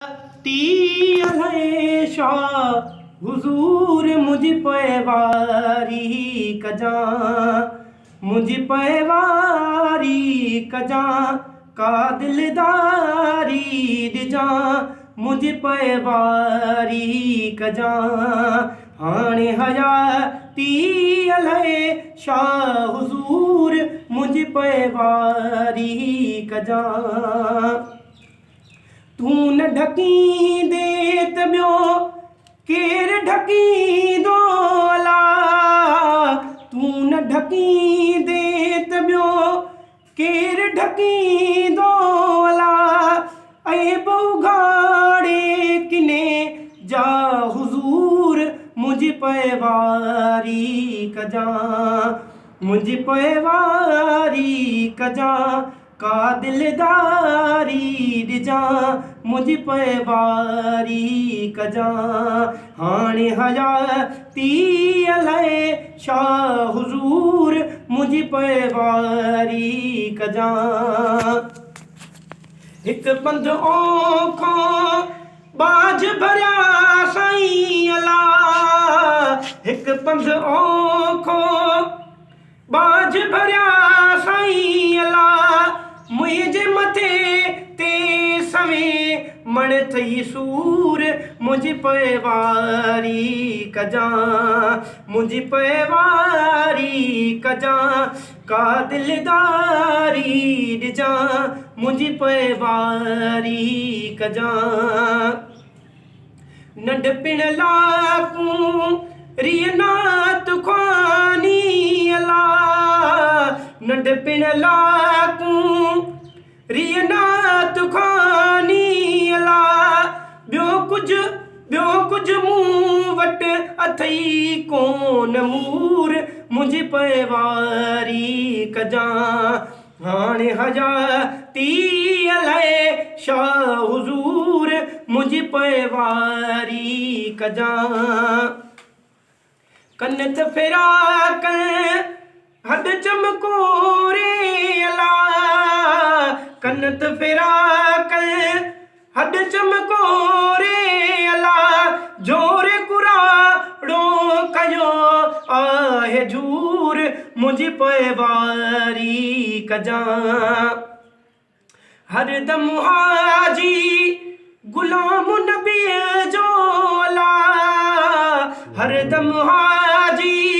ती शाह हुजूर मुझ पैवारी कजा मुझ पैवारी कजा का दिलदारी दिजा मुझ पैवारी कजा हाणे हयाती शाह हुजूर मुझ पैवारी कजा तू न ढकींदे त ॿियो केरु ढकींदो अला तू न ढकींदे त ॿियो केरु ढकींदो अला ऐं उघाड़े किने जा हुजूर मुझ पैवारी कजा मुझ पैवारी कजा का दिलदारी दिजा मुझ पैवारी कजा हाणे हयाती शाह हुजूर मुझ पैवारी कजा हिक पंध औखो बाज भरिया साईं अला हिक पंध औखो बाज भरिया साईं अला मुझे मथे ते सवे मण थई सूर मुझ पैवारी कजा मुझ पैवारी कजा का दिलदारी दिजा मुझ पैवारी कजा नंढपिण लाकू रियनात ख्वानी अला नंढपिण लाकू रियनात ख्वानी अला ॿियो कुझु मूं वटि अथई कोन मूर मुझ पैवारी कजा हाणे हयाती शाह हुजूर मुझ पैवारी कजा कन्नत फेरा कर हद चमकोरे अला कन्नत फेरा कर हद चमकोरे अला जोरे कुराड़ो कयो आहे झूर मुझ पैवारी कजा हरदम हाजी गुलाम नबी जो अला हरदम हाजी